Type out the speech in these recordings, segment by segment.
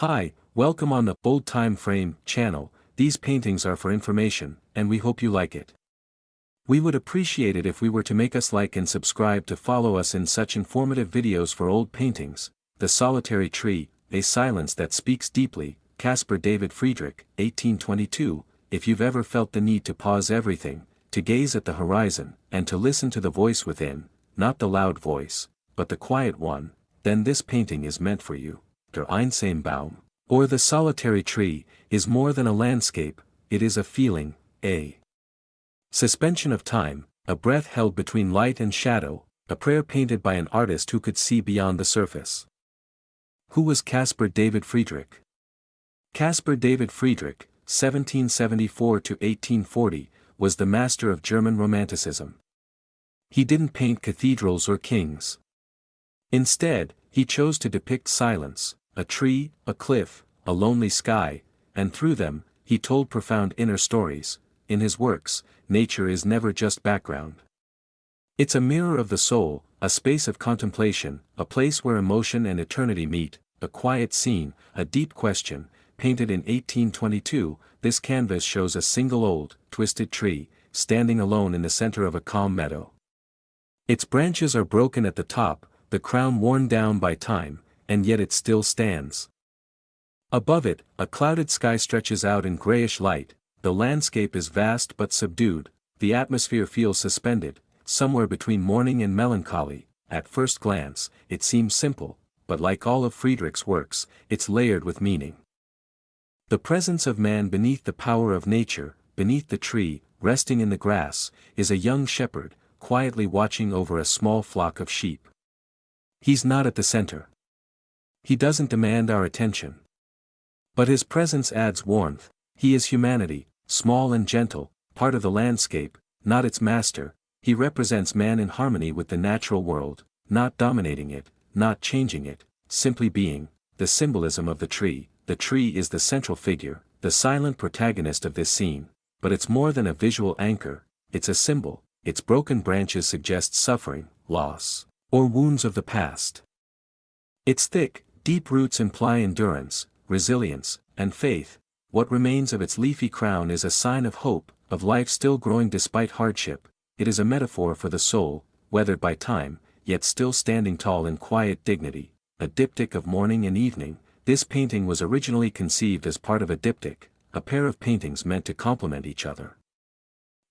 Hi, welcome on the OldTimeFrame channel. These paintings are for information, and we hope you like it. We would appreciate it if we were to make us like and subscribe to follow us in such informative videos for old paintings. The Solitary Tree, A Silence That Speaks Deeply, Caspar David Friedrich, 1822. If you've ever felt the need to pause everything, to gaze at the horizon, and to listen to the voice within, not the loud voice, but the quiet one, then this painting is meant for you. Der einsame Baum, or the solitary tree, is more than a landscape, it is a feeling, a suspension of time, a breath held between light and shadow, a prayer painted by an artist who could see beyond the surface. Who was Caspar David Friedrich? Caspar David Friedrich, 1774 to 1840, was the master of German Romanticism. He didn't paint cathedrals or kings. Instead, he chose to depict silence, a tree, a cliff, a lonely sky, and through them, he told profound inner stories. In his works, nature is never just background. It's a mirror of the soul, a space of contemplation, a place where emotion and eternity meet, a quiet scene, a deep question. Painted in 1822, this canvas shows a single old, twisted tree, standing alone in the center of a calm meadow. Its branches are broken at the top, the crown worn down by time, and yet it still stands. Above it, a clouded sky stretches out in grayish light. The landscape is vast but subdued, the atmosphere feels suspended, somewhere between mourning and melancholy. At first glance, it seems simple, but like all of Friedrich's works, it's layered with meaning. The presence of man beneath the power of nature, beneath the tree, resting in the grass, is a young shepherd, quietly watching over a small flock of sheep. He's not at the center. He doesn't demand our attention. But his presence adds warmth. He is humanity, small and gentle, part of the landscape, not its master. He represents man in harmony with the natural world, not dominating it, not changing it, simply being. The symbolism of the tree is the central figure, the silent protagonist of this scene, but it's more than a visual anchor, it's a symbol. Its broken branches suggest suffering, loss, or wounds of the past. Its thick, deep roots imply endurance, resilience, and faith. What remains of its leafy crown is a sign of hope, of life still growing despite hardship. It is a metaphor for the soul, weathered by time, yet still standing tall in quiet dignity, a diptych of morning and evening. This painting was originally conceived as part of a diptych, a pair of paintings meant to complement each other.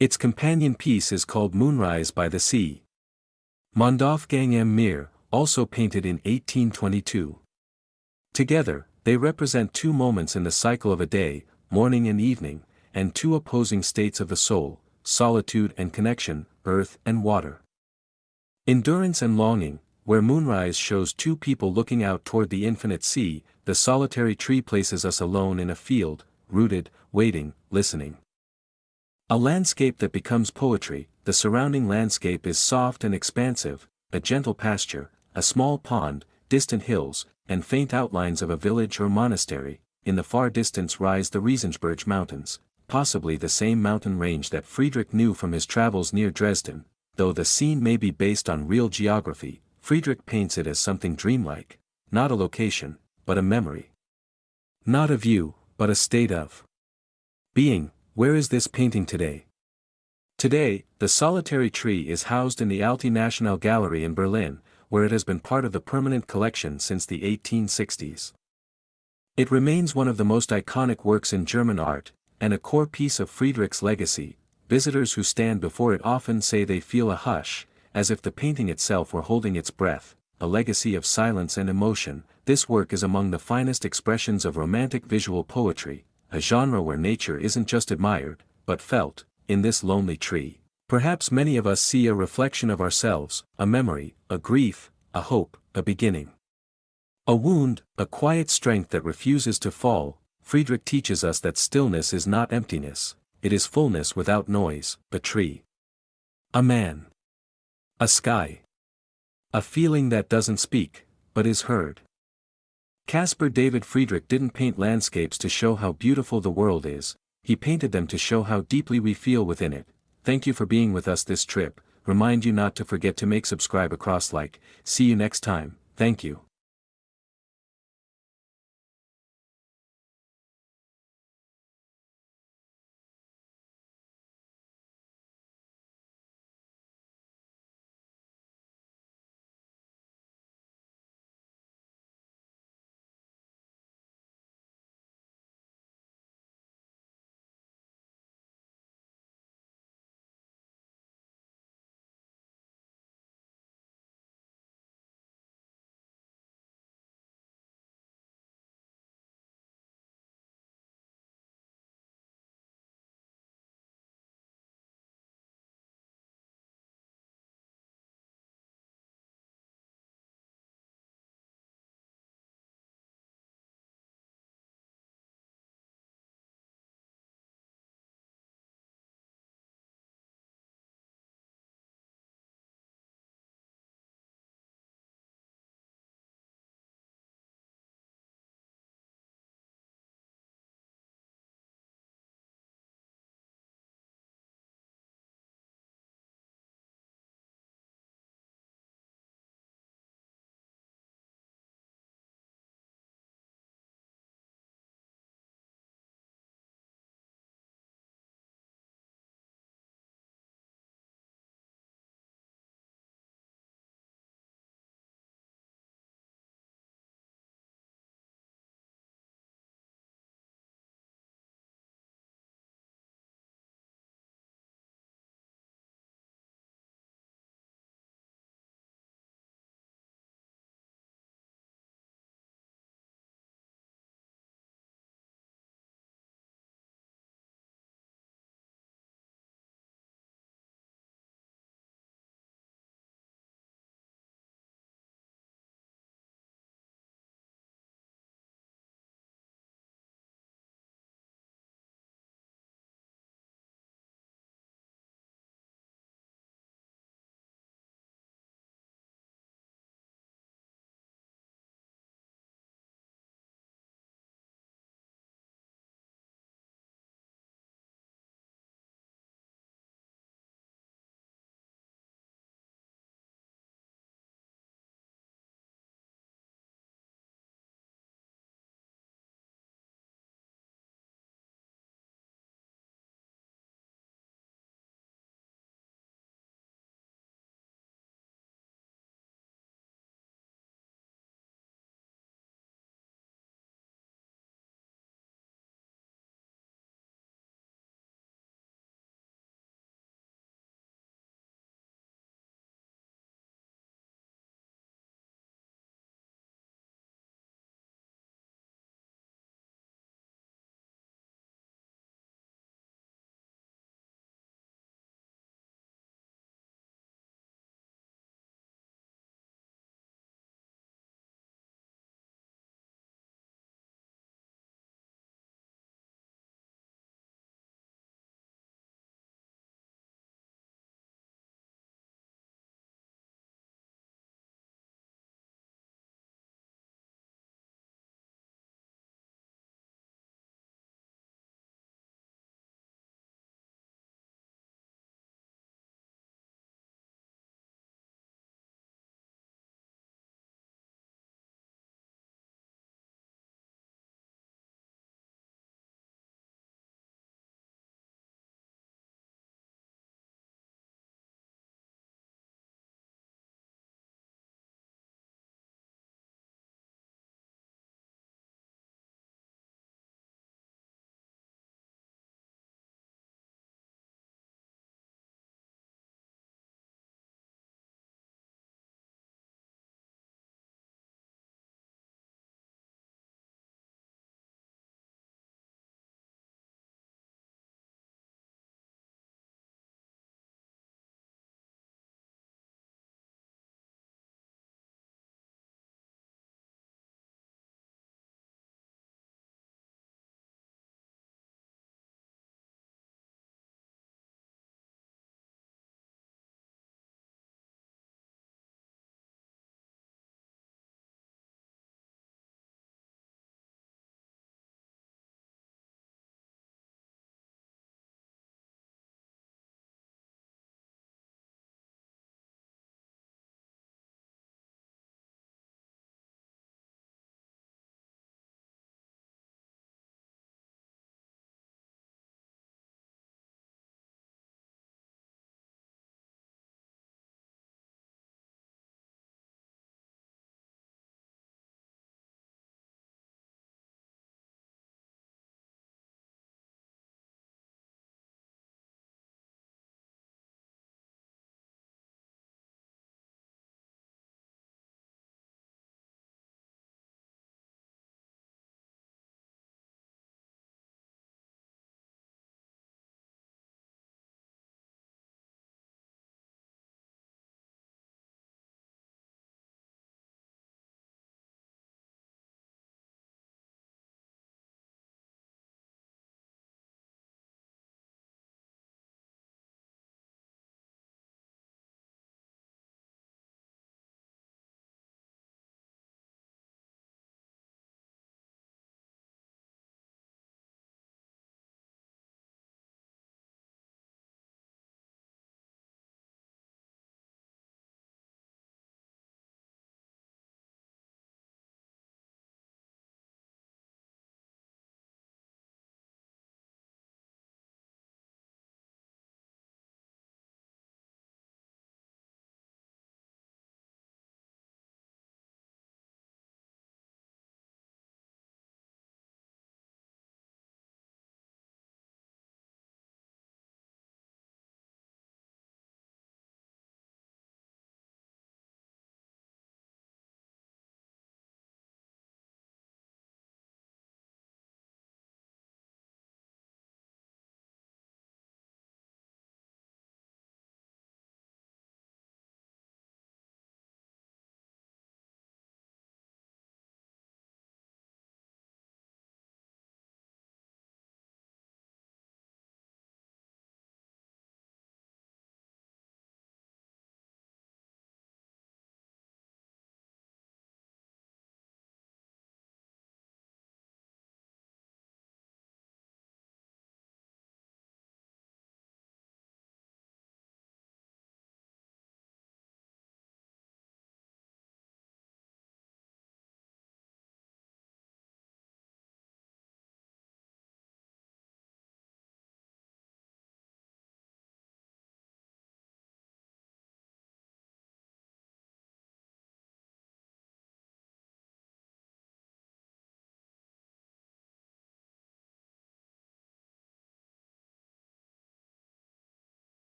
Its companion piece is called Moonrise by the Sea. Mondaufgang am Meer, also painted in 1822. Together, they represent two moments in the cycle of a day, morning and evening, and two opposing states of the soul, solitude and connection, earth and water. Endurance and longing, where moonrise shows two people looking out toward the infinite sea, the solitary tree places us alone in a field, rooted, waiting, listening. A landscape that becomes poetry. The surrounding landscape is soft and expansive, a gentle pasture, a small pond, distant hills, and faint outlines of a village or monastery. In the far distance rise the Regensberg Mountains, possibly the same mountain range that Friedrich knew from his travels near Dresden. Though the scene may be based on real geography, Friedrich paints it as something dreamlike, not a location, but a memory. Not a view, but a state of being. Where is this painting today? Today, the solitary tree is housed in the Alte National Gallery in Berlin, where it has been part of the permanent collection since the 1860s. It remains one of the most iconic works in German art, and a core piece of Friedrich's legacy. Visitors who stand before it often say they feel a hush, as if the painting itself were holding its breath, a legacy of silence and emotion. This work is among the finest expressions of romantic visual poetry, a genre where nature isn't just admired, but felt. In this lonely tree, perhaps many of us see a reflection of ourselves, a memory, a grief, a hope, a beginning. A wound, a quiet strength that refuses to fall. Friedrich teaches us that stillness is not emptiness, it is fullness without noise. A tree, a man, a sky, a feeling that doesn't speak, but is heard. Caspar David Friedrich didn't paint landscapes to show how beautiful the world is. He painted them to show how deeply we feel within it. Thank you for being with us this trip. Remind you not to forget to make subscribe across like. See you next time. Thank you.